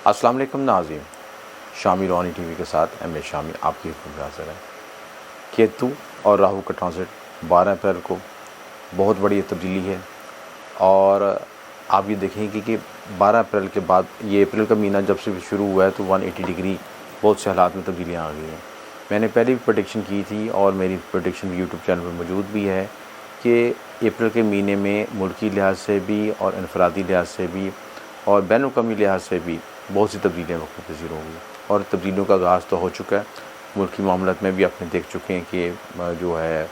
अस्सलाम वालेकुम नाज़रीन, शामी रोहानी टीवी के साथ एम ए शामी आपकी खिदमत में हाज़िर है। केतु और राहु का ट्रांजिट 12 अप्रैल को बहुत बड़ी तब्दीली है और आप ये देखेंगे कि 12 अप्रैल के बाद ये अप्रैल का महीना जब से शुरू हुआ है तो 180 डिग्री बहुत से हालात में तब्दीलियाँ आ गई हैं। मैंने पहले भी प्रेडिक्शन की थी और मेरी प्रेडिक्शन यूट्यूब चैनल पर मौजूद भी है कि अप्रैल के महीने में मुल्की लिहाज से भी और इनफरादी लिहाज से भी और बैनुल-अक़वामी लिहाज से भी बहुत सी तब्दीलियाँ वक्त पज़ीर होंगी और तब्दीलियों का आगाज़ तो हो चुका है। मुल्की मामलात में भी आपने देख चुके हैं कि जो है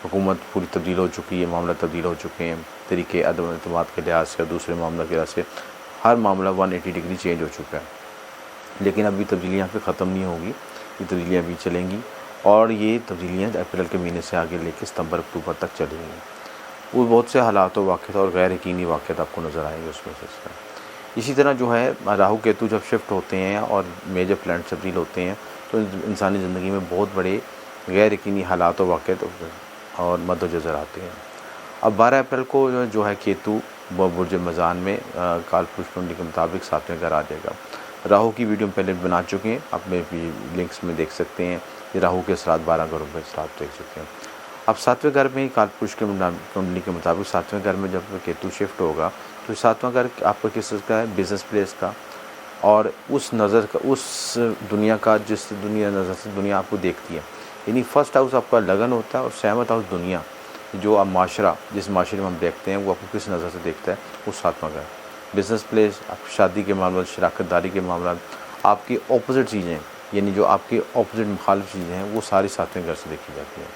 हुकूमत पूरी तब्दील हो चुकी है, मामला तब्दील हो चुके हैं, तरीके अदम एतमाद के लिहाज से और दूसरे मामला के लिहाज से हर मामला 180 डिग्री चेंज हो चुका है। लेकिन अभी तब्दीलियाँ यहाँ पे ख़त्म नहीं होगी, ये तब्दीलियाँ भी चलेंगी और ये तब्दीलियाँ अप्रैल के महीने से आगे लेकर सितंबर अक्टूबर तक चलेंगी। वो बहुत से हालात व वाक़यात और गैर यकीनी वाक़यात आपको नज़र आएंगे उसमें से। इसी तरह जो है राहु केतु जब शिफ्ट होते हैं और मेजर प्लैनेट तब्दील होते हैं तो इंसानी ज़िंदगी में बहुत बड़े गैर यकीनी हालात व वाक़यात और मद्देनज़र आते हैं। अब 12 अप्रैल को जो है केतु बुर्ज मीज़ान में कालपुरुष कुंडली के मुताबिक 7वें घर आ जाएगा। राहु की वीडियो पहले बना चुके हैं, आप में भी लिंक्स में देख सकते हैं कि राहु के असरात 12 घरों पर असरात देख सकते हैं। अब 7वें घर में कालपुरुष के कुंडली के मुताबिक 7वें घर में जब केतु शिफ्ट होगा तो 7वां घर आपका किस चीज़ का है, बिज़नेस प्लेस का और उस नज़र का, उस दुनिया का जिस दुनिया नज़र से दुनिया आपको देखती है। यानी फर्स्ट हाउस आपका लगन होता है और सेवंथ हाउस दुनिया, जो आप माशरा जिस माशरे में हम देखते हैं वो आपको किस नज़र से देखता है, वो 7वां घर। बिज़नेस प्लेस, आप शादी के मामला, शराकत दारी के मामला, आपकी अपोज़िट चीज़ें यानी जो आपकी अपोज़िट मुखालिफ चीज़ें हैं वो सारी 7वें घर से देखी जाती हैं।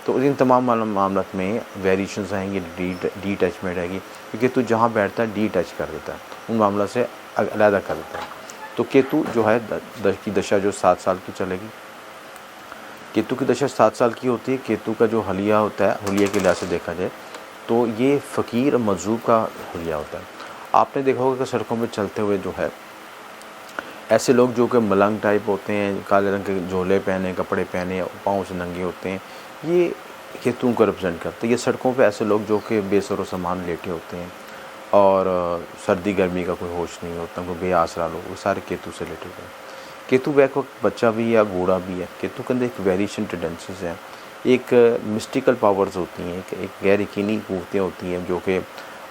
तो इन तमाम मामलों में वेरिएशंस आएंगे, डी अटैचमेंट आएगी क्योंकि केतु जहाँ बैठता है डी अटैच कर देता है, उन मामलों से अलहदा कर देता है। तो केतु जो है की दशा जो 7 साल की चलेगी। केतु की दशा 7 साल की होती है। केतु का जो हलिया होता है, हुलिया के लिहाज से देखा जाए तो ये फ़कीर मजूब का हुलिया होता है। आपने देखा होगा कि सड़कों पर चलते हुए जो है ऐसे लोग जो कि मलंग टाइप होते हैं, काले रंग के झोले पहने, कपड़े पहने, पाँव से नंगे होते हैं, ये केतु को रिप्रेजेंट करते हैं। ये सड़कों पे ऐसे लोग जो कि बेसरो सामान लेटे होते हैं और सर्दी गर्मी का कोई होश नहीं होता, कोई बेआसरा लोग, वो सारे केतु से रिलेटेड हैं। केतु बैक वक्त बच्चा भी है या बूढ़ा भी है। केतु के अंदर एक वेरिएशन टेंडेंसीज हैं, एक मिस्टिकल पावर्स होती हैं, एक गैर यकीनी क़ुव्वतें होती हैं जो कि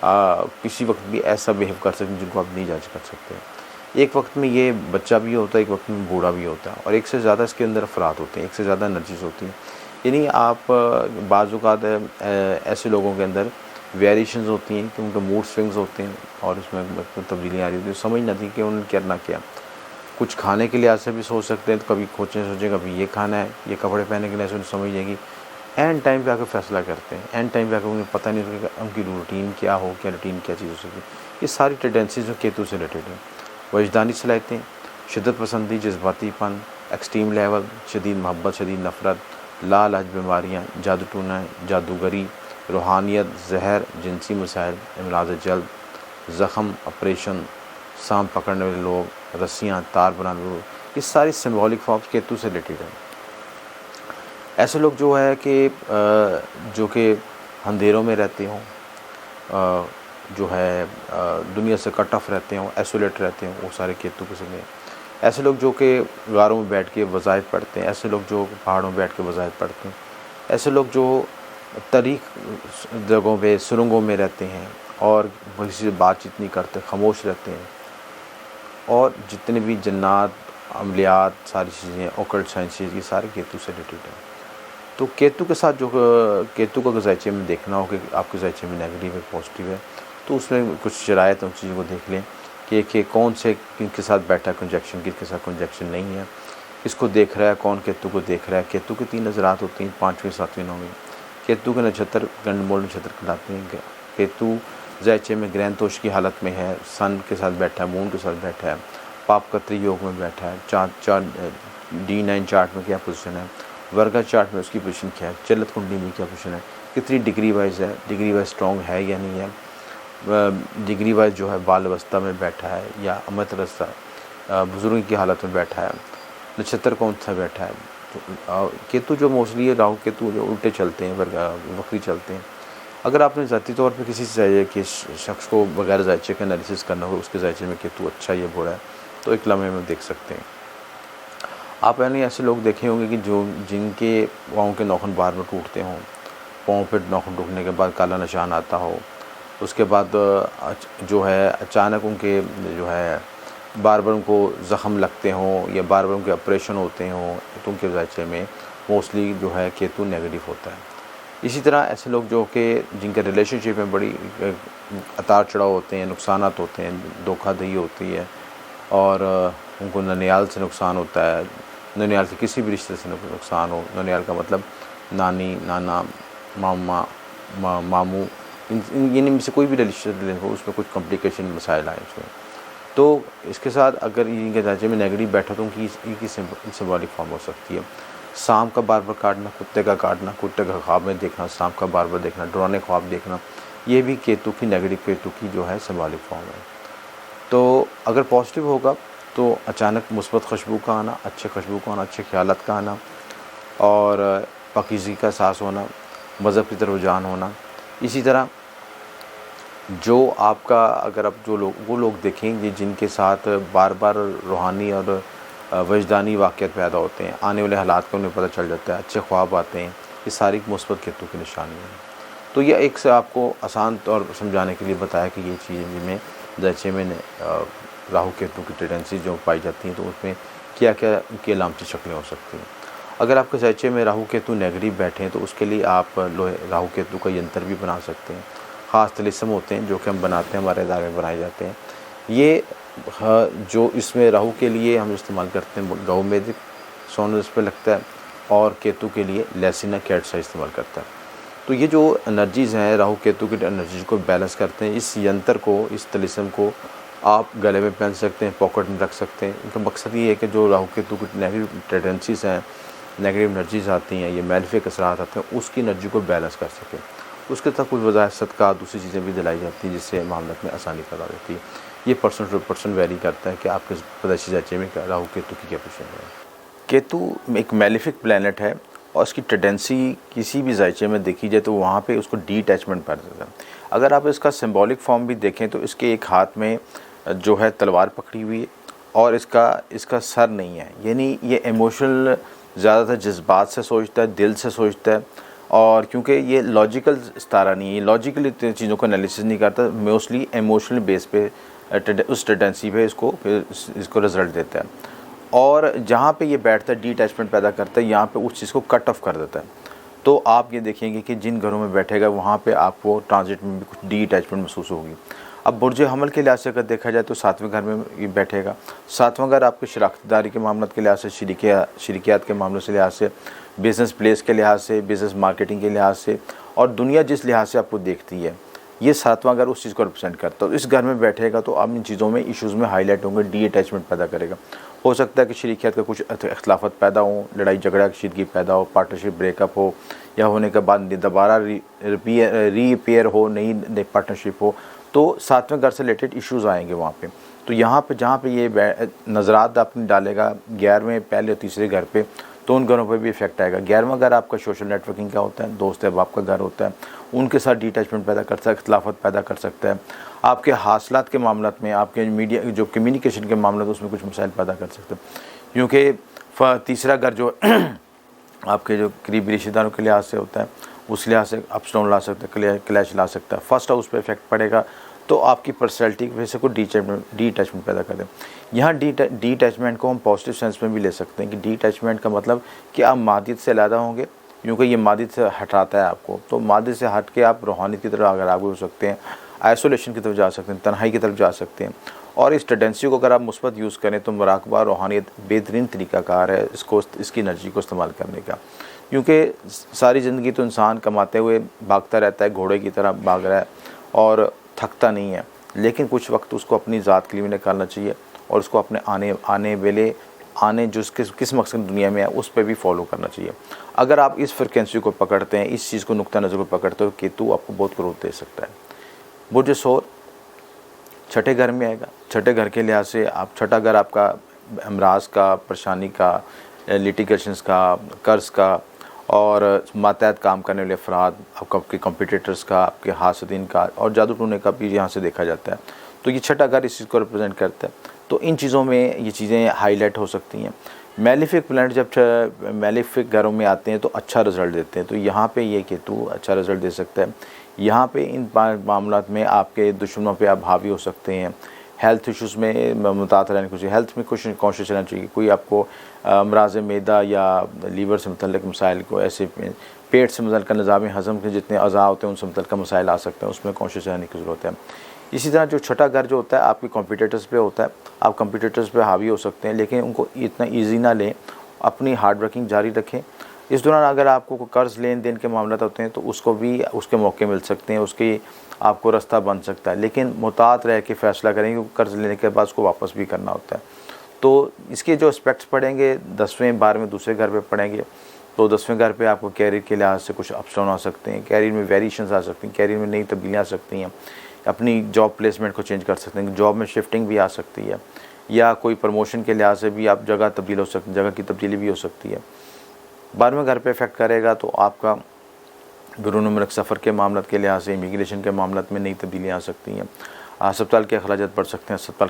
किसी वक्त भी ऐसा बिहेव कर सकते हैं जिनको आप नहीं जज कर सकते। एक वक्त में ये बच्चा भी होता है, एक वक्त में बूढ़ा भी होता है और एक से ज़्यादा इसके अंदर अफराद होते हैं, एक से ज़्यादा एनर्जीज होती हैं। यानी आप बाज़ औक़ात ऐसे लोगों के अंदर वेरिएशंस होती हैं कि उनके मूड स्विंग्स होते हैं और उसमें तब्दीलियाँ आ रही होती हैं, समझ नहीं आती कि उन्होंने करना क्या। कुछ खाने के लिहाज से भी सोच सकते हैं, तो कभी सोचें कभी ये खाना है, ये कपड़े पहनने के लिहाज से समझ जाएगी। एंड टाइम पे आकर फैसला करते हैं, एंड टाइम पे आकर उन्हें पता नहीं होता उनकी रूटीन क्या हो, क्या रूटीन क्या चीज़ हो सकती है। ये सारी टेंडेंसीज जो केतु से रिलेटेड हैं। वजदानी सलाहियतें, शिद्दत पसंदी, जज्बातीपन, एक्सट्रीम लेवल, शदीद मोहब्बत, शदीद नफ़रत, लालच, बीमारियाँ, जादू टूना, जादूगरी, रूहानियत, जहर, जिनसी मसाइल, इमराज़ जल्द, ज़ख़म, ऑपरेशन, सांप पकड़ने वाले लोग, रस्सियाँ, तार बनाने वाले लोग, ये सारी सिम्बॉलिक फॉर्म्स केतु से रिलेटेड हैं। ऐसे लोग जो है कि जो कि अंधेरों में रहते हों, जो है दुनिया से कट ऑफ रहते हों, आइसोलेट रहते हों, वो सारे केतु के समय। ऐसे लोग जो कि गारों में बैठ के वज़ाइफ पढ़ते हैं, ऐसे लोग जो पहाड़ों में बैठ के वज़ाइफ पढ़ते हैं, ऐसे लोग जो तारीख जगहों पे सुरंगों में रहते हैं और किसी से बातचीत नहीं करते, खामोश रहते हैं और जितने भी जन्नात, अमलियात, सारी चीज़ें, ऑकल्ट साइंसेस, ये सारे केतु से रिलेटेड हैं। तो केतु के साथ जो केतु का ग़ज़ाइचे में देखना हो कि आपके ग़ज़ाइचे में नेगेटिव है, पॉजिटिव है, तो उसमें कुछ शराइत उन चीज़ों को देख लें कि कौन से किनके साथ बैठा है कंजक्शन, किसके साथ कंजक्शन नहीं है, किसको देख रहा है, कौन केतु को देख रहा है। केतु की 3 नज़रात होती हैं, 5वीं, 7वीं, 9वीं। केतु के नक्षत्र गंडमोल नक्षत्र कहलाते हैं। केतु ज़ाइचे में ग्रहणतोष की हालत में है, सन के साथ बैठा है, मून के साथ बैठा है, पापकत्री योग में बैठा है, D9 चार्ट में क्या पोजीशन है, वर्गा चार्ट में उसकी पोजीशन क्या है, चलत कुंडली में क्या पोजीशन है, कितनी डिग्री वाइज है, डिग्री वाइज स्ट्रॉन्ग है या नहीं है, डिग्री वाइज जो है बाल अवस्था में बैठा है या अमृत अवस्था बुजुर्ग की हालत में बैठा है, नक्षत्र कौन सा बैठा है। तो केतु जो मोस्टली राहु केतु जो उल्टे चलते हैं, वक्री चलते हैं। अगर आपने ज़ाती तौर पे किसी से चाहिए कि शख्स को बगैर जायचे का एनालिसिस करना हो, उसके जायचे में केतु अच्छा या बुरा है, तो एक लम्हे में देख सकते हैं। आप यानी ऐसे लोग देखे होंगे कि जो जिनके पाँव के नाखून बार बार टूटते हों, पाँव पे नाखून टूटने के बाद काला निशान आता हो, उसके बाद जो है अचानक उनके जो है बार बार उनको ज़ख़म लगते हों या बार बार उनके ऑपरेशन होते हों, तो उनके ज़ायचे में मोस्टली जो है केतु नेगेटिव होता है। इसी तरह ऐसे लोग जो कि जिनके रिलेशनशिप में बड़ी उतार चढ़ाव होते हैं, नुकसानात होते हैं, धोखाधड़ी होती है और उनको ननिहाल से नुकसान होता है, ननिहाल के किसी भी रिश्ते से नुकसान हो, ननिहाल का मतलब नानी, नाना, मामा, मामू, इन में से कोई भी रिलेशन हो, उसमें कुछ कॉम्प्लिकेशन मसाइल आए उसमें। तो इसके साथ अगर इनके ढांचे में नेगेटिव बैठा तो इनकी सिंबॉलिक फॉर्म हो सकती है। सांप का बार बार काटना, कुत्ते का काटना, कुत्ते का ख्वाब में देखना, सांप का बार बार देखना, डरावने ख्वाब देखना, ये भी केतु की नेगेटिव केतु की जो है सिंबॉलिक फॉर्म है। तो अगर पॉजिटिव होगा तो अचानक मुस्बत खुशबू का आना, अच्छे खुशबू का आना, अच्छे ख्यालात का आना और पाकीज़गी का एहसास होना, मज़हब की तरफ रुझान होना। इसी तरह जो आपका अगर आप वो लोग देखेंगे जिनके साथ बार बार रूहानी और वजदानी वाक़यात पैदा होते हैं, आने वाले हालात का उन्हें पता चल जाता है, अच्छे ख्वाब आते हैं, ये सारी मुस्बत केतु की निशानी है। तो ये एक से आपको आसान तौर पर समझाने के लिए बताया कि ये चीज़ें जिनमें ज़ायचे में राहु केतु की टेंडेंसी जो पाई जाती हैं, तो उसमें क्या क्या उनकी अलामती शक्लें हो सकती हैं। अगर आपके ज़ायचे में राहु केतु नेगेटिव बैठे हैं तो उसके लिए आप राहु केतु का यंत्र भी बना सकते हैं। ख़ास तिलिस्म होते हैं जो कि हम बनाते हैं, हमारे इदारे में बनाए जाते हैं। ये जो इसमें राहु के लिए हम इस्तेमाल करते हैं गौ मेदिक, सोना इस पर लगता है, और केतु के लिए लेसिना कैटसा इस्तेमाल करता है। तो ये जो एनर्जीज़ हैं राहु केतु की एनर्जीज़ को बैलेंस करते हैं। इस यंत्र को, इस तिलिस्म को आप गले में पहन सकते हैं, पॉकेट में रख सकते हैं। इनका मकसद ये है कि जो राहु केतु की नेगेटिव टेंडेंसीज़ हैं, नेगेटिव एनर्जीज़ आती हैं, ये मैलेफिक असरात आते हैं, उसकी एनर्जी को बैलेंस कर सकें। उसके तक कुछ वज़ाहत सदका दूसरी चीज़ें भी दिलाई जाती हैं जिससे मामलत में आसानी पैदा होती है। ये पर्सन टू पर्सन वेरी करता है कि आपके पैदाइशी ज़ायचे में राहु केतु की क्या पोजीशन है। केतु एक मैलेफिक प्लैनेट है और उसकी टेंडेंसी किसी भी ज़ायचे में देखी जाए तो वहाँ पे उसको डिटैचमेंट पैदा होता है। अगर आप इसका सिंबॉलिक फॉर्म भी देखें तो इसके एक हाथ में जो है तलवार पकड़ी हुई है और इसका सर नहीं है, यानी ये इमोशनल ज़्यादातर जज्बात से सोचता है, दिल से सोचता है। और क्योंकि ये लॉजिकल सितारा नहीं है, ये लॉजिकली चीज़ों को एनालिसिस नहीं करता, मोस्टली इमोशनल बेस पे उस टेंडेंसी पे इसको रिज़ल्ट देता है। और जहाँ पे ये बैठता है डिटैचमेंट पैदा करता है, यहाँ पे उस चीज़ को कट ऑफ कर देता है। तो आप ये देखेंगे कि जिन घरों में बैठेगा वहाँ पे आपको ट्रांजिट में भी कुछ डिटैचमेंट महसूस होगी। अब बुर्ज हमल के लिहाज से अगर देखा जाए तो 7वें घर में ये बैठेगा। 7वां घर आपके शराकतदारी के मामलों के लिहाज से, शरीकियात के मामलों से लिहाज से, बिज़नेस प्लेस के लिहाज से, बिज़नेस मार्केटिंग के लिहाज से, और दुनिया जिस लिहाज से आपको देखती है, ये 7वां घर उस चीज़ को रिप्रेजेंट करता है। तो इस घर में बैठेगा तो आप इन चीज़ों में, इश्यूज़ में हाईलाइट होंगे, डिटैचमेंट पैदा करेगा। हो सकता है कि शरीकियात का कुछ इख्तलाफत पैदा हो, लड़ाई झगड़ा कशीदगी पैदा हो, पार्टनरशिप ब्रेकअप हो, या होने के बाद दोबारा रीपेयर हो, नई पार्टनरशिप हो, तो 7वें घर से रिलेटेड इश्यूज़ आएंगे वहाँ पे। तो यहाँ पे जहाँ पे ये नज़रात अपनी डालेगा 11वें पहले और तीसरे घर पे, तो उन घरों पे भी इफेक्ट आएगा। 11वां घर आपका सोशल नेटवर्किंग का होता है, दोस्त अहबाब का घर होता है, उनके साथ डिटैचमेंट पैदा कर सकता है, इख्तलाफत पैदा कर सकता है। आपके हासिलात के मामलों में, आपके मीडिया जो कम्युनिकेशन के मामले में, उसमें कुछ मसाइल पैदा कर सकते हैं। क्योंकि तीसरा घर जो आपके जो करीबी रिश्तेदारों के लिहाज से होता है, उस लिहाज से अप्स डाउन ला सकता है, क्लैश ला सकता है। फर्स्ट हाउस पे इफेक्ट पड़ेगा तो आपकी पर्सनैलिटी की वजह से कोई डिटैचमेंट पैदा कर दें। यहाँ डिटैचमेंट को हम पॉजिटिव सेंस में भी ले सकते हैं कि डिटैचमेंट का मतलब कि आप मादियत से अलहदा होंगे, क्योंकि ये मादियत से हटाता है आपको। तो मादियत से हट के आप रूहानियत की तरफ अगर आगे हो सकते हैं, आइसोलेशन की तरफ जा सकते हैं, तन्हाई की तरफ जा सकते हैं। और इस टेंडेंसी को अगर आप मुस्बत यूज़ करें तो मुराकबा, रूहानियत बेहतरीन तरीक़ाकार है इसकी एनर्जी को इस्तेमाल करने का। क्योंकि सारी ज़िंदगी तो इंसान कमाते हुए भागता रहता है, घोड़े की तरह भाग रहा है और थकता नहीं है, लेकिन कुछ वक्त उसको अपनी ज़ात के लिए भी निकालना चाहिए और उसको अपने आने जो किस मकसद दुनिया में है उस पर भी फॉलो करना चाहिए। अगर आप इस फ्रिक्वेंसी को पकड़ते हैं, इस चीज़ को नुक्ता नज़र को पकड़ते हो, केतु आपको बहुत ग्रोथ दे सकता है। बुर्ज सौर छठे घर में आएगा। छठे घर के लिहाज से आप, छठा घर आपका अमराज का, परेशानी का, लिटिगेशंस का, कर्ज का और मातहत काम करने वाले अफराद, आपके कॉम्पिटिटर्स का, आपके हासदीन का और जादू टूने का भी यहाँ से देखा जाता है। तो ये छठा घर इस चीज़ को रिप्रेजेंट करता है। तो इन चीज़ों में ये चीज़ें हाईलाइट हो सकती हैं। मैलेफिक प्लैनेट जब मैलेफिक घरों में आते हैं तो अच्छा रिजल्ट देते हैं। तो यहाँ पे ये केतु अच्छा रिजल्ट दे सकता है। यहाँ पे इन मामलात में आपके दुश्मनों पे आप हावी हो सकते हैं। हेल्थ इश्यूज़ में मुतात रहने चाहिए, हेल्थ में कुछ कॉन्शियस रहना चाहिए। कोई आपको अमराज़ मैदा या लीवर से मुतल्लिक मसाइल को, ऐसे पेट से मुतल्लिक निज़ाम हज़म के जितने अज़ा होते हैं उनसे मुतल्लिक मसाइल आ सकते हैं, उसमें कॉन्शियस रहने की ज़रूरत है। इसी तरह जो छठा घर जो होता है आपके कॉम्पिटिटर्स पे होता है, आप कॉम्पिटिटर्स पे हावी हो सकते हैं, लेकिन उनको इतना ईजी ना लें, अपनी हार्ड वर्किंग जारी रखें। इस दौरान अगर आपको कोई कर्ज़ लेन देन के मामला होते हैं तो उसको भी उसके मौके मिल सकते हैं, उसकी आपको रास्ता बन सकता है, लेकिन मुतात रह के फ़ैसला करें क्योंकि कर्ज़ लेने के बाद उसको वापस भी करना होता है। तो इसके जो एस्पेक्ट्स पढ़ेंगे 10वें 12वें दूसरे घर पे पढ़ेंगे। तो 10वें घर पे आपको कैरियर के लिहाज से कुछ अप्स डाउन आ सकते हैं, कैरियर में वेरिएशंस आ सकती हैं, कैरियर में नई तब्दीलियाँ आ सकती हैं, अपनी जॉब प्लेसमेंट को चेंज कर सकते हैं, जॉब में शिफ्टिंग भी आ सकती है, या कोई प्रमोशन के लिहाज से भी आप जगह तब्दील हो सकती, जगह की तब्दीली भी हो सकती है। 12वें घर पे इफेक्ट करेगा तो आपका बैरून मुल्क सफ़र के मामला के लिहाज से, इमिग्रेशन के मामला में नई तब्दीलियाँ आ सकती हैं, अस्पताल के अखराजात बढ़ सकते हैं, अस्पताल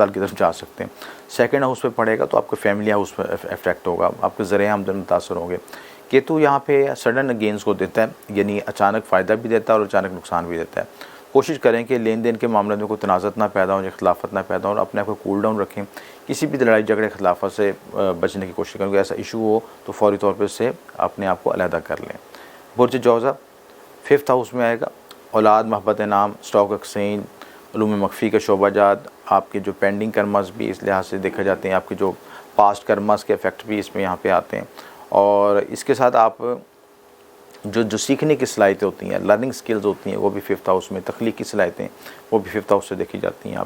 की तरफ जा सकते हैं। सेकंड हाउस पे पड़ेगा तो आपके फैमिली हाउस पर इफेक्ट होगा, आपके ज़रिए आमदन मुतासर होंगे। केतु यहाँ पे सडन गेंस को देता है, यानी अचानक फ़ायदा भी देता है और अचानक नुकसान भी देता है। कोशिश करें कि लेन देन के मामले में कोई तनाज़त ना पैदा हो, इख्तलाफत ना पैदा हो, और अपने आप को कूल डाउन रखें। किसी भी लड़ाई झगड़े इख्तलाफत से बचने की कोशिश करें। ऐसा इशू हो तो फौरी तौर पर उससे अपने आप को अलहदा कर लें। बुर्ज जौज़ा 5th हाउस में आएगा। औलाद, मोहब्बत, नाम, स्टॉक एक्सचेंज, उलूम मख्फी के शोबाजात, आपके जो पेंडिंग कर्मस भी इस लिहाज से देखे जाते हैं, आपके जो पास्ट कर्मस के इफ़ेक्ट भी इसमें यहाँ पे आते हैं। और इसके साथ आप जो सीखने की सलाहियतें होती हैं, लर्निंग स्किल्स होती हैं, वो भी 5th हाउस में, तख्लीकी सलाहियतें वो भी 5th हाउस से देखी जाती हैं।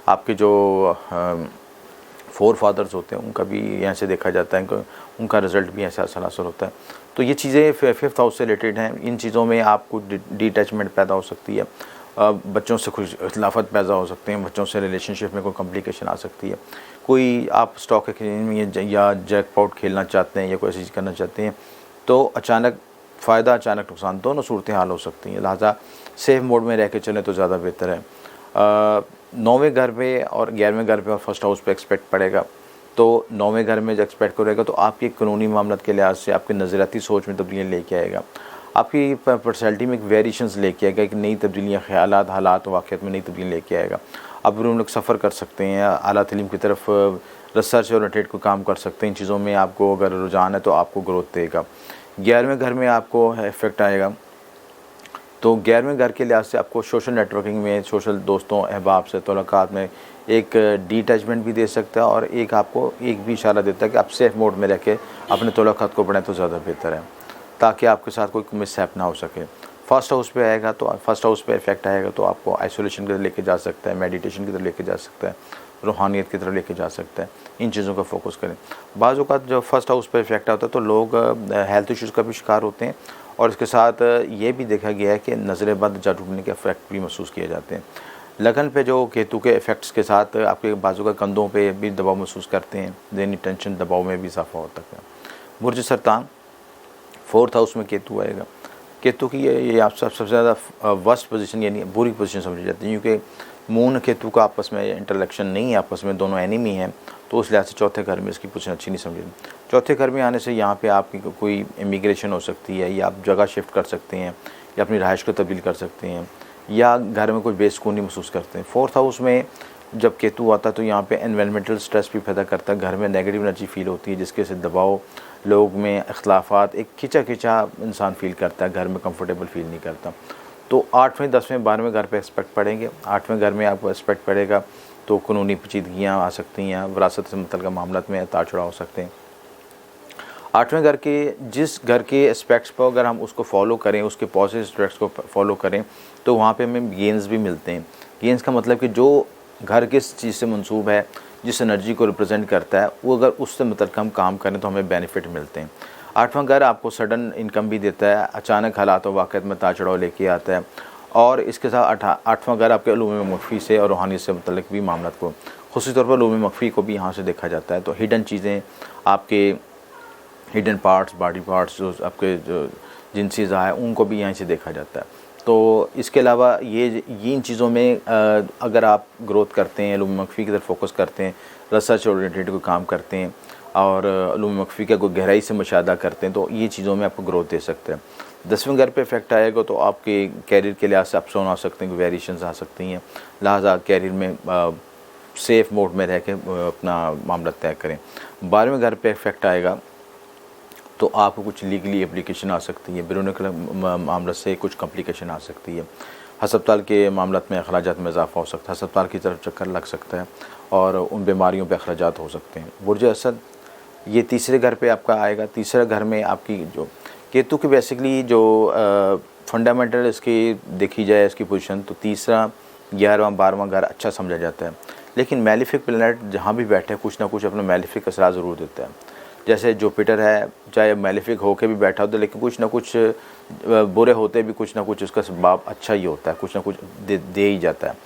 आपके जो फोर फादर्स होते हैं उनका भी यहाँ से देखा जाता है, उनका रिज़ल्ट भी ऐसा असर होता है। तो ये चीज़ें 5th हाउस से रिलेटेड हैं। इन चीज़ों में आपको डिटैचमेंट पैदा हो सकती है, बच्चों से कुछ इख्तलाफत पैदा हो सकते हैं, बच्चों से रिलेशनशिप में कोई कॉम्प्लिकेशन आ सकती है। कोई आप स्टॉक एक्सचेंज में या जैकपॉट खेलना चाहते हैं या कोई ऐसी चीज़ करना चाहते हैं तो अचानक फ़ायदा अचानक नुकसान दोनों सूरतें हाल हो सकती हैं, लिहाजा सेफ मोड में रह के चलें तो ज़्यादा बेहतर है। 9वें घर पे और 11वें घर पे और 1st हाउस पे एक्सपेक्ट पड़ेगा। तो 9वें घर में जब एक्सपेक्ट करेगा तो आपके कानूनी मामलात के लिहाज से आपकी नज़रियाती सोच में तब्दीलियाँ लेके आएगा, आपकी पर्सनैलिटी में एक वेरिएशंस लेके आएगा, एक नई तब्दीलियाँ, ख़यालात, हालात, वाक़यात में नई तब्दीली लेके आएगा। आप बैरून मुल्क सफ़र कर सकते हैं, आला तालीम की तरफ रिसर्च और रिलेटेड को काम कर सकते हैं। इन चीज़ों में आपको अगर रुझान है तो आपको ग्रोथ देगा। 11वें घर में आपको इफ़ेक्ट आएगा। तो 11वें घर के लिहाज से आपको सोशल नेटवर्किंग में, सोशल दोस्तों अहबाब से तल्लुकात में एक डिटैचमेंट भी दे सकता है, और एक आपको एक भी इशारा देता है कि आप सेफ मोड में रह के अपने तल्लुकात को बढ़ाएं तो ज़्यादा बेहतर है, ताकि आपके साथ कोई मिसहैप ना हो सके। 1st हाउस पे आएगा तो 1st हाउस पे इफेक्ट आएगा तो आपको आइसोलेशन की तरफ लेके जा सकता है, मेडिटेशन की तरफ लेके जा सकता है, रूहानियत की तरफ लेके जा सकता है। इन चीज़ों का फोकस करें। बाज़ औक़ात जब 1st हाउस पे इफेक्ट आता है तो लोग हेल्थ इश्यूज़ का भी शिकार होते हैं, और इसके साथ ये भी देखा गया है कि नज़र बद जा टूटने के इफेक्ट भी महसूस किए जाते हैं। लगन पे जो केतु के इफ़ेक्ट्स के साथ आपके बाजू का कंधों पे भी दबाव महसूस करते हैं, ज़हनी टेंशन, दबाव में भी इजाफा होता है। बुर्ज सरतान 4th हाउस में केतु आएगा। केतु की ये आप सबसे ज़्यादा वर्स्ट पोजीशन यानी बुरी पोजीशन समझी जाती है, क्योंकि मून केतु का आपस में इंटरलेक्शन नहीं है, आपस में दोनों एनिमी हैं, तो उस लिहाज से चौथे घर में इसकी पोजीशन अच्छी नहीं समझी। चौथे घर में आने से यहाँ पे आपकी कोई इमिग्रेशन हो सकती है, या आप जगह शिफ्ट कर सकते हैं, या अपनी रहाइश को तब्दील कर सकते हैं, या घर में कोई बेसुकूनी महसूस करते हैं। 4th हाउस में जब केतु आता है तो यहाँ पे एनवायरमेंटल स्ट्रेस भी पैदा करता है, घर में नेगेटिव एनर्जी फील होती है, जिसके से दबाव, लोग में इख्तलाफात, एक खिंचा इंसान फील करता है, घर में कंफर्टेबल फील नहीं करता। तो 8वें 10वें 12वें घर पे एक्सपेक्ट पड़ेंगे। 8वें घर में आपको एक्सपेक्ट पड़ेगा तो कानूनी पेचीदगियाँ आ सकती हैं, विरासत से मुतल्लिक़ मामलात में उतार चढ़ाव हो सकते हैं। 8वें घर के जिस घर के एस्पेक्ट्स पर अगर हम उसको फॉलो करें, उसके पॉजिटिव एस्पेक्ट्स को फॉलो करें तो वहाँ पे हमें गेंस भी मिलते हैं। गेंस का मतलब कि जो घर किस चीज़ से मंसूब है, जिस एनर्जी को रिप्रेजेंट करता है, वो अगर उससे मुतल्लिक़ हम काम करें तो हमें बेनिफिट मिलते हैं। 8वां घर आपको सडन इनकम भी देता है, अचानक हालात व वाक़यात में उतार चढ़ाव लेके आता है, और इसके साथ 8वां घर आपके उलूम मख्फ़ी से और रूहानियत से मुतल्लिक़ भी मामलात को, ख़ुसूसी तौर पर उलूम मख्फ़ी को भी यहाँ से देखा जाता है। तो हिडन चीज़ें, आपके हिडन पार्ट्स, बॉडी पार्ट्स, जो आपके जो जिनसी ज़ा है, उनको भी यहाँ से देखा जाता है। तो इसके अलावा ये इन चीज़ों में अगर आप ग्रोथ करते हैं, उलूम मख्फ़ी की तरफ फोकस करते हैं, रिसर्च ओरिएंटेड कोई काम करते हैं और उलूम मख्फ़ी का कोई गहराई से मुशाहदा करते हैं, तो ये चीज़ों में आपको ग्रोथ दे सकते हैं। 10वें घर पे इफेक्ट आएगा तो आपके कैरियर के लिहाज से अप्स डाउन आ सकते हैं, वेरिएशंस आ सकती हैं, लिहाजा कैरियर में सेफ़ मोड में रह के अपना मामला तय करें। 12वें घर पे इफेक्ट आएगा तो आपको कुछ लीगली एप्लीकेशन आ सकती है, बैरूनी मामला से कुछ कॉम्प्लिकेशन आ सकती है, हस्पताल के मामलात में अखराजात में इजाफ़ा हो सकता है, हस्पताल की तरफ चक्कर लग सकता है और उन बीमारियों पे अखराजात हो सकते हैं। बुर्ज असद ये तीसरे घर पे आपका आएगा। तीसरे घर में आपकी जो केतु की बेसिकली जो फंडामेंटल इसकी देखी जाए इसकी पोजीशन, तो तीसरा 11वां 12वां घर अच्छा समझा जाता है, लेकिन मैलिफिक प्लैनेट जहाँ भी बैठे कुछ ना कुछ अपना मैलिफिक असरा ज़रूर देता है। जैसे जुपिटर है, चाहे मैलिफिक होके भी बैठा होता है, लेकिन कुछ ना कुछ बुरे होते भी कुछ ना कुछ उसका स्वभाव अच्छा ही होता है, कुछ ना कुछ दे ही जाता है।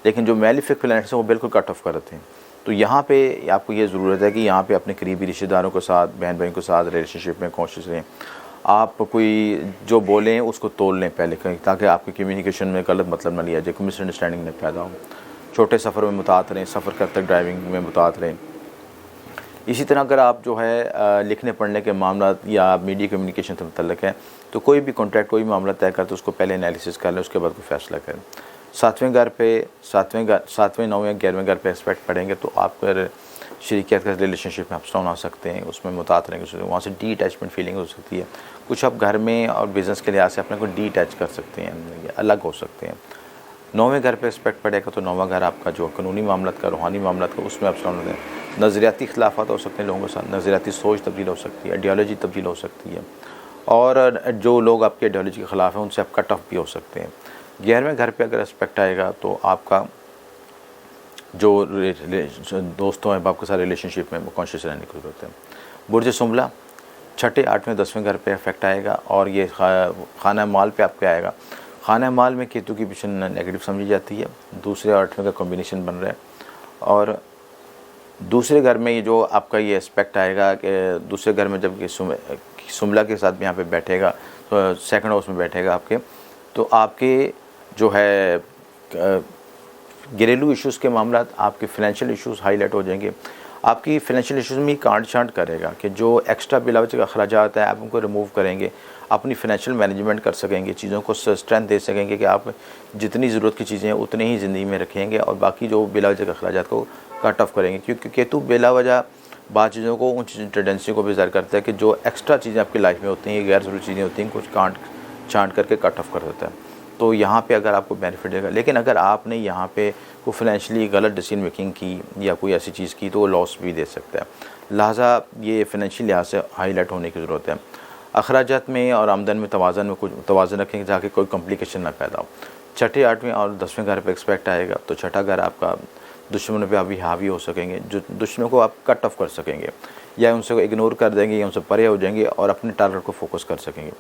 लेकिन जो मैलिफिक प्लैनेट्स हैं वो बिल्कुल कट ऑफ करते हैं। तो यहाँ पे आपको ये ज़रूरत है कि यहाँ पे अपने करीबी रिश्तेदारों के साथ, बहन भाइयों के साथ रिलेशनशिप में कोशिश रहें। आप कोई जो बोलें उसको तोल लें पहले कहीं, ताकि आपकी कम्युनिकेशन में गलत मतलब ना लिया जाए, कोई मिसअंडरस्टैंडिंग न पैदा हो। छोटे सफ़र में मुतात रहें, सफ़र करते ड्राइविंग में मुतात रहें। इसी तरह अगर आप जो है लिखने पढ़ने के मामला या मीडिया कम्युनिकेशन से मुतल्लिक़ है, तो कोई भी कॉन्ट्रैक्ट कोई भी मामला तय करते उसको पहले एनालिसिस कर लें, उसके बाद कोई फ़ैसला करें। 7वें घर पे 7वें 9वें 11वें घर पे एस्पेक्ट पड़ेंगे तो आप फिर शरीकियत का रिलेशनशिप में अप्स डाउन आ सकते हैं, उसमें मुतात रहेंगे, वहाँ से डी अटैचमेंट फीलिंग हो सकती है। कुछ आप घर में और बिज़नेस के लिहाज से अपने को डी अटैच कर सकते हैं, अलग हो सकते हैं। 9वें घर पे एस्पेक्ट पड़ेगा तो 9वां घर आपका जो कानूनी मामलात का, रूहानी मामलात का, उसमें अप्स डाउन होते हैं। नज़रियाती इख्तिलाफ़ात हो सकते हैं लोगों के साथ, नज़रियाती सोच तब्दील हो सकती है, आइडियोलॉजी तब्दील हो सकती है, और जो लोग आपके आइडियोलॉजी के ख़िलाफ़ हैं उनसे आप कट ऑफ भी हो सकते हैं। 11वें घर पे अगर एस्पेक्ट आएगा तो आपका जो दोस्तों हैं, बाप के साथ रिलेशनशिप में कॉन्शियस रहने की ज़रूरत है। बुर्ज सुमला 6ठे 8वें 10वें घर पे इफेक्ट आएगा और ये खाना माल पे आपके आएगा। खाना माल में केतु की पोजीशन नेगेटिव समझी जाती है, दूसरे और 8वें का कॉम्बिनेशन बन रहा है। और दूसरे घर में ये जो आपका ये एस्पेक्ट आएगा कि दूसरे घर में जब ये सुमला के साथ भी यहाँ पे बैठेगा, तो सेकंड हाउस में बैठेगा आपके, तो आपके जो है घरेलू इश्यूज़ के मामला, आपके फाइनेंशियल इश्यूज़ हाईलाइट हो जाएंगे। आपकी फाइनेंशियल इश्यूज़ में कांट छांट करेगा कि जो एक्स्ट्रा बिलावज का अखराजात है आप उनको रिमूव करेंगे, अपनी फाइनेंशियल मैनेजमेंट कर सकेंगे, चीज़ों को स्ट्रेंथ दे सकेंगे कि आप जितनी ज़रूरत की चीज़ें हैं उतनी ही ज़िंदगी में रखेंगे और बाकी जो बिलावज के अखराजात को कट ऑफ करेंगे। क्योंकि केतु बेलावजह बाद चीज़ों को, उन टेंडेंसी को भी ज़ाहिर करता है कि जो एक्स्ट्रा चीज़ें आपकी लाइफ में होती हैं, गैर ज़रूरी चीज़ें होती हैं, कुछ कांट छांट करके कट ऑफ कर देता है। तो यहाँ पे अगर आपको बेनिफिट देगा, लेकिन अगर आपने यहाँ पे कोई फाइनेंशियली गलत डिसीजन मेकिंग की या कोई ऐसी चीज़ की तो वो लॉस भी दे सकता है। लिहाजा ये फाइनेंशियल लिहाज से हाईलाइट होने की ज़रूरत है। अखराजात में और आमदन में कुछ तवाज़ुन रखेंगे ताकि कोई कॉम्प्लिकेशन ना पैदा हो। 6ठे 8वें और 10वें घर पर एक्सपेक्ट आएगा तो 6ठा घर आपका दुश्मनों पे अभी हावी हो सकेंगे, जो दुश्मनों को आप कट ऑफ कर सकेंगे या उनसे इग्नोर कर देंगे या उनसे परे हो जाएंगे और अपने टारगेट को फोकस कर सकेंगे।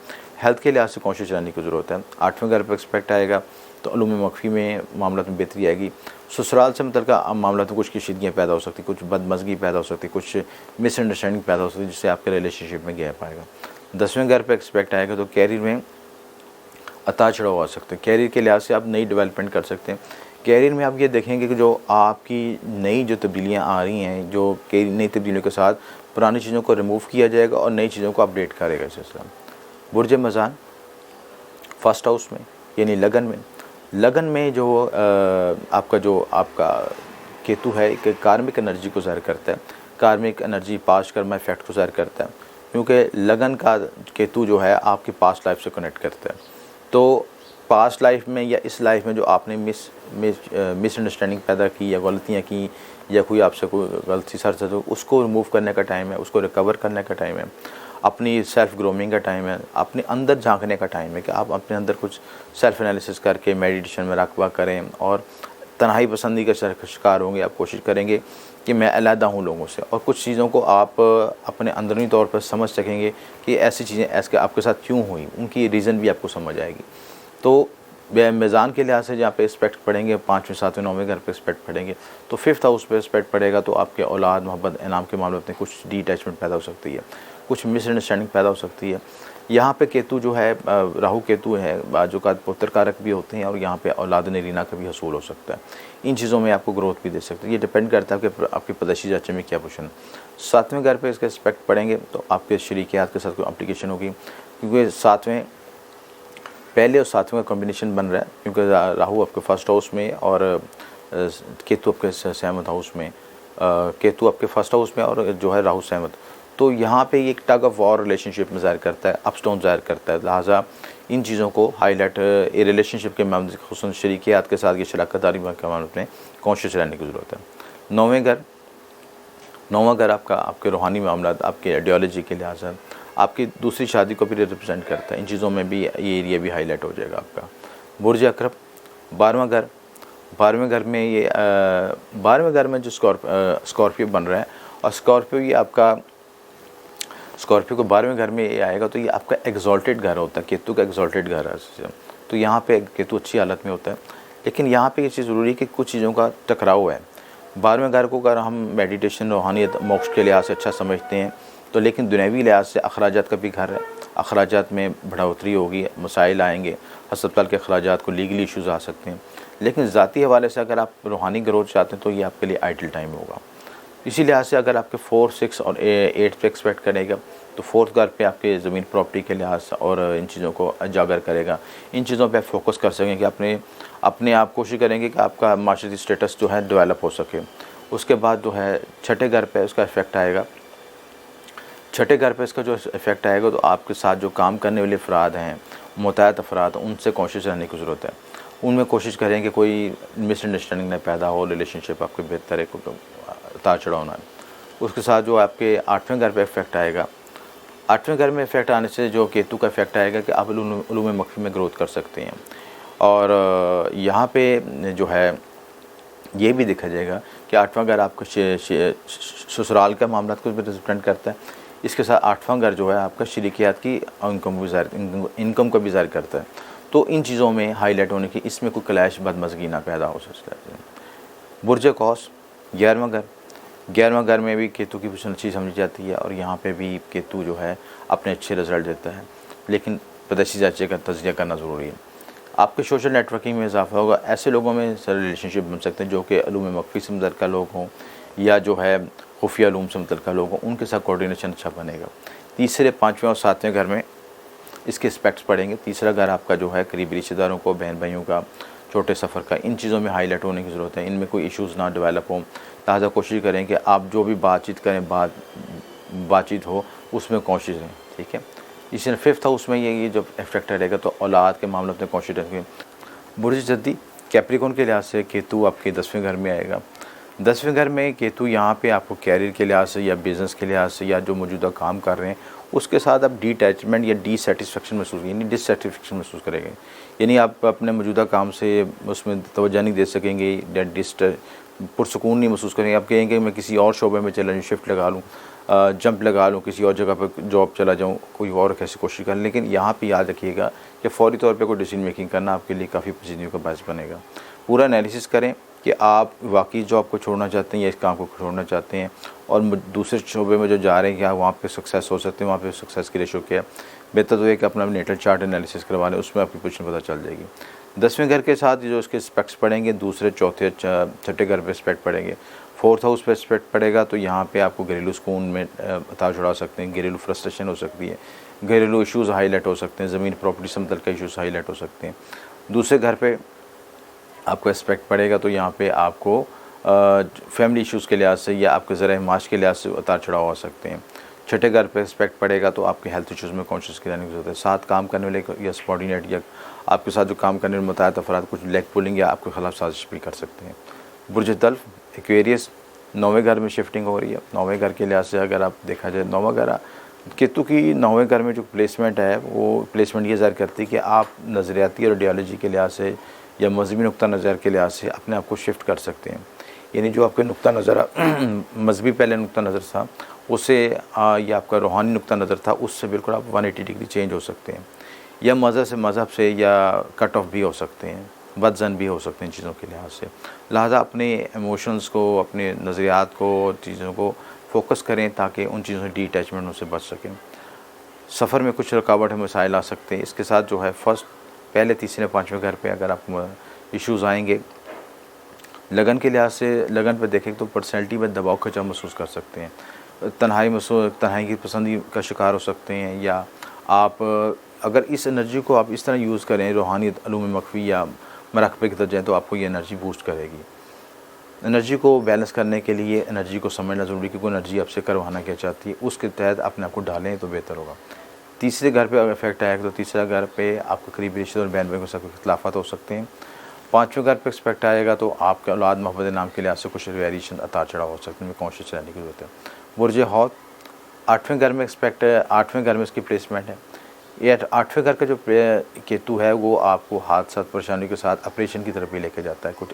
हेल्थ के लिहाज से कॉन्शियस रहने की ज़रूरत है। 8वें घर पर एक्सपेक्ट आएगा तो उलूम मख्फी में मामला में बेहतरी आएगी। ससुराल से मतलब मामला में कुछ कशीदगियाँ पैदा हो सकती, कुछ बदमज़गी पैदा हो सकती, कुछ मिसअंडरस्टैंडिंग पैदा हो सकती, जिससे आपके रिलेशनशिप में गैप आएगा। 10वें घर पर एक्सपेक्ट आएगा तो कैरियर में उतार चढ़ाव आ सकते हैं। कैरियर के लिहाज से आप नई डेवलपमेंट कर सकते हैं। कैरियर में आप ये देखेंगे कि जो आपकी नई जो तब्दीलियाँ आ रही हैं, जो नई तब्दीलियों के साथ पुरानी चीज़ों को रिमूव किया जाएगा और नई चीज़ों को अपडेट करेगा सिलसिला। बुर्ज मज़ान फर्स्ट हाउस में यानी लगन में जो आपका केतु है एक कार्मिक एनर्जी को ज़ाहिर करता है, कार्मिक एनर्जी पास्ट कर्मा इफेक्ट को ज़ाहिर करता है, क्योंकि लगन का केतु जो है आपकी पास्ट लाइफ से कनेक्ट करता है। तो पास्ट लाइफ में या इस लाइफ में जो आपने मिसअंडरस्टैंडिंग पैदा की या गलतियाँ की या कोई आपसे कोई गलती सर से, तो उसको रिमूव करने का टाइम है, उसको रिकवर करने का टाइम है, अपनी सेल्फ ग्रोमिंग का टाइम है, अपने अंदर झांकने का टाइम है कि आप अपने अंदर कुछ सेल्फ एनालिसिस करके मेडिटेशन में रकबा करें और तन्हाई पसंदी का शिकार होंगे। आप कोशिश करेंगे कि मैं अलहदा हूँ लोगों से और कुछ चीज़ों को आप अपने अंदरूनी तौर पर समझ सकेंगे कि ऐसी चीज़ें ऐसे आपके साथ क्यों हुई, उनकी रीज़न भी आपको समझ आएगी। तो मेज़ान के लिहाज से जहाँ पे एस्पेक्ट पढ़ेंगे 5वें 7वें 9वें घर पे एस्पेक्ट पढ़ेंगे तो 5th हाउस पे एस्पेक्ट पड़ेगा तो आपके औलाद मोहब्बत इनाम के मामले में कुछ डी अटैचमेंट पैदा हो सकती है, कुछ मिसअंडरस्टैंडिंग पैदा हो सकती है। यहाँ पे केतु जो है राहु केतु है बाजू का पुत्र कारक भी होते हैं और यहाँ पे औलाद नरीना का भी हसूल हो सकता है। इन चीज़ों में आपको ग्रोथ भी दे सकते हैं। ये डिपेंड करता है कि आपके पैदाइशी जांचे में क्या पोजीशन। 7वें घर पे इसके एस्पेक्ट पड़ेंगे तो आपके शरीकियात के साथ कोई एप्लीकेशन होगी, क्योंकि 7वें पहले और 7वें का कॉम्बिनेशन बन रहा है, क्योंकि राहु आपके फर्स्ट हाउस में और केतु आपके 7वें हाउस में, केतु आपके फर्स्ट हाउस में और जो है राहु 7वें। तो यहाँ पे एक टग ऑफ वॉर रिलेशनशिप में ज़ाहिर करता है, अप्स डाउन ज़ाहिर करता है। लिहाजा इन चीज़ों को हाईलाइट ये रिलेशनशिप के मामले खुसूसन शरीकियात के साथ ये शराकतदारी के मामले में कॉन्शियस रहने की ज़रूरत है। 9वां घर आपके रूहानी मामला, आपके आइडियोलॉजी के लिहाज से आपकी दूसरी शादी को भी रिप्रेजेंट करता है। इन चीज़ों में भी ये एरिया भी हाईलाइट हो जाएगा आपका। बुर्ज अकरब 12वें घर में ये 12वें घर में जो स्कॉर्पियो बन रहा है, और स्कॉर्पियो ये आपका स्कॉर्पियो को 12वें घर में ये आएगा तो ये आपका एग्जॉल्टेड घर होता है, केतु का एग्जॉल्टेड घर है। तो यहाँ पे केतु अच्छी हालत में होता है, लेकिन यहाँ पे ये चीज़ ज़रूरी है कि कुछ चीज़ों का टकराव है। 12वें घर को अगर हम मेडिटेशन रूहानियत मोक्ष के लिहाज से अच्छा समझते हैं तो, लेकिन दुनियावी लिहाज से अखराजात का भी घर है। अखराजात में बढ़ोतरी होगी, मसाइल आएंगे, अस्पताल के अखराजात को लीगली इशूज़ आ सकते हैं। लेकिन ज़ाती हवाले से अगर आप रूहानी ग्रोथ चाहते हैं तो ये आपके लिए आइडल टाइम होगा। इसी लिहाज से अगर आपके 4, 6 और 8 पे एक्सपेक्ट करेगा तो 4th घर पे आपके ज़मीन प्रॉपर्टी के लिहाज से और इन चीज़ों को उजागर करेगा। इन चीज़ों पे आप फोकस कर सकें कि अपने आप कोशिश करेंगे कि आपका माशरती स्टेटस जो है डेवलप हो सके। उसके बाद जो है 6ठे घर पे उसका इफ़ेक्ट आएगा। 6ठे घर पे इसका जो इफ़ेक्ट आएगा तो आपके साथ जो काम करने वाले अफराद हैं, मुतअद्दिद अफराद, उनसे कोशिश रहने की ज़रूरत है। उनमें कोशिश करें कि कोई मिसअंडरस्टैंडिंग न पैदा हो, रिलेशनशिप आपके बेहतर है, उतार चढ़ाव ना। उसके साथ जो आपके 8वें घर पे इफ़ेक्ट आएगा, 8वें घर में इफ़ेक्ट आने से जो केतु का इफ़ेक्ट आएगा कि आप उलूम मख्फी में ग्रोथ कर सकते हैं। और यहाँ पे जो है ये भी देखा जाएगा कि 8वां घर आपका ससुराल का मामला को भी रिप्रेजेंट करता है। इसके साथ 8वां घर जो है आपका शरीकियात की इनकम को भी ज़ाहिर करता है। तो इन चीज़ों में हाईलाइट होने की, इसमें कोई क्लैश बदमज़गी ना पैदा हो सकता है। बुर्ज कौस 11वां घर में भी केतु की पोजीशन अच्छी समझी जाती है और यहाँ पे भी केतु जो है अपने अच्छे रिजल्ट देता है, लेकिन पैदाइशी जांचे का तज़किया करना ज़रूरी है। आपके सोशल नेटवर्किंग में इजाफा होगा। ऐसे लोगों में सर रिलेशनशिप बन सकते हैं जो कि उलूम मख्फी से मुतल्लिक़ लोग हों या जो है खुफिया उलूम से मुतल्लिक़ लोग हों, उनके साथ कोऑर्डिनेशन अच्छा बनेगा। तीसरे, 5वें और 7वें घर में इसके एस्पेक्ट्स पड़ेंगे। तीसरा घर आपका जो है करीबी रिश्तेदारों को, बहन भाइयों का, छोटे सफ़र का, इन चीज़ों में हाईलाइट होने की ज़रूरत है। इनमें कोई इश्यूज़ ना डेवलप हों। लिहाजा कोशिश करें कि आप जो भी बातचीत करें, बातचीत हो उसमें कोशिश रहें, ठीक है। इसी 5th हाउस में ये जब इफेक्ट रहेगा तो औलाद के मामले में कोशिश रखें। बुर्ज जद्दी कैप्रिकॉर्न के लिहाज से केतु आपके 10वें घर में आएगा। 10वें घर में केतु यहाँ पे आपको कैरियर के लिहाज से या बिज़नेस के लिहाज से या जो मौजूदा काम कर रहे हैं उसके साथ आप डिटैचमेंट या डिससेटिस्फेक्शन महसूस, यानी डिससेटिस्फेक्शन महसूस करेंगे। यानी आप अपने मौजूदा काम से उसमें तवज्जो नहीं दे सकेंगे या पुरसकून नहीं महसूस करेंगे। आप कहेंगे मैं किसी और शोबे में चला जाऊँ, शिफ्ट लगा लूँ, जंप लगा लूँ, किसी और जगह पर जॉब चला जाऊँ, कोई और कैसी कोशिश करें। लेकिन यहाँ पे याद रखिएगा कि फ़ौरी तौर पे कोई डिसीजन मेकिंग करना आपके लिए काफ़ी पेचीदगी का बायस बनेगा। पूरा एनालिसिस करें कि आप वाकई जॉब को छोड़ना चाहते हैं या इस काम को छोड़ना चाहते हैं, और दूसरे शोबे में जो जा रहे हैं क्या वहाँ पे सक्सेस हो सकते हैं, वहाँ पे सक्सेस की रेशो क्या है। बेहतर तो है कि अपना नेटल चार्ट एनालिसिस करवा लें, उसमें आपकी पोजीशन पता चल जाएगी। 10वें घर के साथ जो उसके स्पेक्ट्स पड़ेंगे, दूसरे, चौथे, 6ठे घर पे स्पेक्ट पड़ेंगे। 4th हाउस पे स्पेक्ट पड़ेगा तो यहाँ पे आपको घरेलू सुकून में उतार चढ़ा सकते हैं, घरेलू फ्रस्ट्रेशन हो सकती है, घरेलू इश्यूज़ हाईलाइट हो सकते हैं, ज़मीन प्रॉपर्टी से मुतल्लिक़ इश्यूज़ हाईलाइट हो सकते हैं। दूसरे घर पे आपको एस्पेक्ट पड़ेगा तो यहाँ पे आपको फैमिली इश्यूज़ के लिहाज से या आपके ज़रा माश के लिहाज से उतार चढ़ाव हो सकते हैं। 6ठे घर पे एस्पेक्ट पड़ेगा तो आपके हेल्थ इश्यूज़ में कॉन्शियस रहने की ज़रूरत है। साथ काम करने वाले या सबॉर्डिनेट या आपके साथ जो काम करने में मुतअद्दिद अफराद कुछ लेग पुलिंग या आपके खिलाफ साजिश भी कर सकते हैं। बुर्ज तल्फ एक्वेरियस 9वें घर में शिफ्टिंग हो रही है। 9वें घर के लिहाज से अगर आप देखा जाए, 9वां घर केतु की 9वें घर में जो प्लेसमेंट है वो प्लेसमेंट ये ज़ाहिर करती है कि आप नज़रियाती और आइडियोलॉजी के लिहाज से या मजहबी नुक्ता नज़र के लिहाज से अपने आप को शिफ्ट कर सकते हैं। यानी जो आपके नुक्ता नज़र मजहबी पहले नुक्ता नज़र था उससे या आपका रूहानी नुक्ता नज़र था उससे बिल्कुल आप 180 डिग्री चेंज हो सकते हैं, या मज़हब से या कट ऑफ भी हो सकते हैं, बदजन भी हो सकते हैं इन चीज़ों के लिहाज से। लिहाजा अपने इमोशंस को, अपने नज़रियात को, चीज़ों को फोकस करें ताकि उन चीज़ों से डिटैचमेंट उनसे बच सकें। सफ़र में कुछ रुकावट मसाइल आ सकते हैं। इसके साथ जो है फर्स्ट पहले तीसरे पाँचवें घर पे अगर आप इश्यूज़ आएंगे, लगन के लिहाज से लगन पर देखें तो पर्सनैलिटी में दबाव खचा महसूस कर सकते हैं, तन्हाई की पसंद का शिकार हो सकते हैं, या आप अगर इस एनर्जी को आप इस तरह यूज़ करें रूहानियत, अलूम मख्फी या मराकबे की तरफ जाएँ तो आपको ये एनर्जी बूस्ट करेगी। एनर्जी को बैलेंस करने के लिए एनर्जी को समझना ज़रूरी है कि कोई एनर्जी आपसे करवाना क्या चाहती है, उसके तहत अपने आप को डालें तो बेहतर होगा। तीसरे घर पे अगर इफेक्ट आएगा तो तीसरा घर पे आपके करीबी रिश्तेदार और बहन भाई के साथ इख्तिलाफ़ात हो सकते हैं। पाँचवें घर पे एक्सपेक्ट आएगा तो आपके औलाद मोहब्बत नाम के लिहाज से कुछ वेरिएशन उतार चढ़ाव हो सकते हैं, कॉन्शियस रहने की ज़रूरत है। बुर्ज हौत आठवें घर में एक्सपेक्ट है, आठवें घर में इसकी प्लेसमेंट है। ये आठवें घर का जो केतु है वो आपको हादसा परेशानी के साथ ऑपरेशन की तरफ भी लेके जाता है। कुछ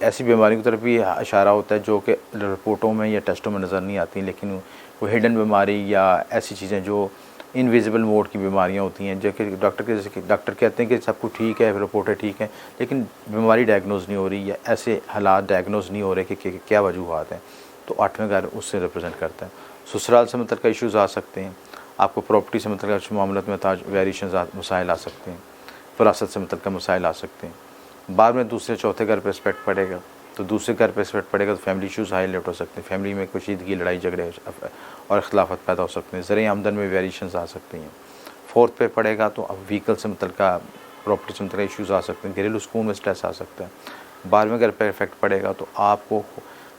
ऐसी बीमारी की तरफ भी इशारा होता है जो कि रिपोर्टों में या टेस्टों में नज़र नहीं आती, लेकिन वो हिडन बीमारी या ऐसी चीज़ें जो इनविजिबल मोड की बीमारियां होती हैं, जो कि डॉक्टर कहते हैं कि सब कुछ ठीक है, रिपोर्टें ठीक हैं, लेकिन बीमारी डायग्नोज नहीं हो रही या ऐसे हालात डायग्नोज नहीं हो रहे कि क्या वजूहात हैं, तो आठवें घर उससे रिप्रेजेंट करता है। ससुराल से मतलब का इश्यूज़ आ सकते हैं, आपको प्रॉपर्टी से मतलब का मामलत में वेरिएशन मसाइल आ सकते हैं, विरासत से मतलब का मसाइल आ सकते हैं। बाद में दूसरे चौथे घर पर इफेक्ट पड़ेगा, तो दूसरे घर पर इफेक्ट पड़ेगा तो फैमिली इश्यूज़ हाईलाइट हो सकते हैं, फैमिली में कशीदगी, लड़ाई झगड़े और इख्तिलाफ़ात पैदा हो सकते हैं, ज़रिए आमदन में वेरिएशंस आ सकती हैं। फोर्थ पे पड़ेगा तो अब व्हीकल से मतलब का, प्रॉपर्टी से मतलब इश्यूज़ आ सकते हैं, घरेलू सुकून में स्ट्रेस आ सकता है। 12वें घर पर इफेक्ट पड़ेगा तो आपको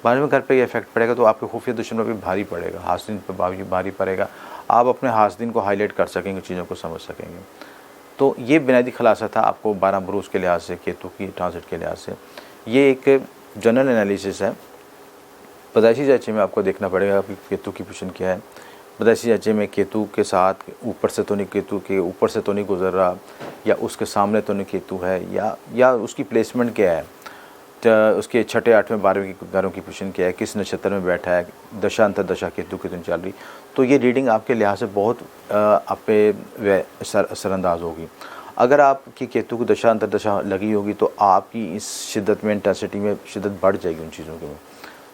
12वें घर पर ये इफेक्ट पड़ेगा तो आपके खुफिया दुश्मन पर भी भारी पड़ेगा, हासिन पर भारी पड़ेगा। आप अपने हासिन को हाईलाइट कर सकेंगे, चीज़ों को समझ सकेंगे। तो ये बुनियादी खुलासा था आपको 12 बुरूज के लिहाज से, केतु की ट्रांजिट के लिहाज से। ये एक जनरल एनालिसिस है। पैदाइशी जांचे में आपको देखना पड़ेगा कि केतु की पोजीशन क्या है। पैदाइशी जांचे में केतु के साथ ऊपर से तो नहीं, केतु के ऊपर से तो नहीं गुजर रहा, या उसके सामने तो नहीं केतु है, या उसकी प्लेसमेंट क्या है, उसके छठे, आठवें, 12वें घरों की पोजीशन क्या है, किस नक्षत्र में बैठा है, दशा अंतर दशा केतु कितनी चल रही। तो ये रीडिंग आपके लिहाज से बहुत आप पे असरअंदाज होगी। अगर आपकी केतु की दशा अंतर दशा लगी होगी तो आपकी इस शिद्दत में, इंटेंसिटी में शिद्दत बढ़ जाएगी उन चीज़ों के में।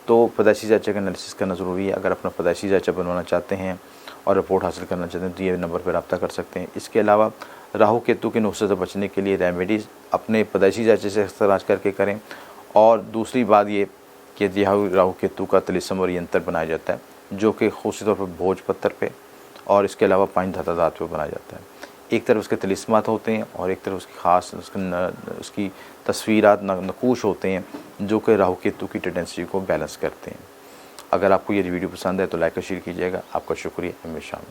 तो पैदाइशी जांचे का एनालिसिस करना ज़रूरी है। अगर अपना पैदाइशी जांचा बनवाना चाहते हैं और रिपोर्ट हासिल करना चाहते हैं तो ये नंबर पर रब्ता कर सकते हैं। इसके अलावा राहु केतु के नुस्खे से बचने के लिए रेमेडीज़ अपने पैदाइशी जांचे से इख्तिराज करके करें। और दूसरी बात ये कि राहु केतु का तिलिस्म और यंत्र बनाया जाता है, जो कि ख़ुसूसी तौर पर भोज पत्थर पे और इसके अलावा 5 धातु धात पे बनाया जाता है। एक तरफ उसके तिलिस्मात होते हैं और एक तरफ उसकी ख़ास उसकी तस्वीरात, नकूश होते हैं, जो कि राहु केतु की टेंडेंसी को बैलेंस करते हैं। अगर आपको ये वीडियो पसंद है तो लाइक और शेयर कीजिएगा। आपका शुक्रिया। हमेशा।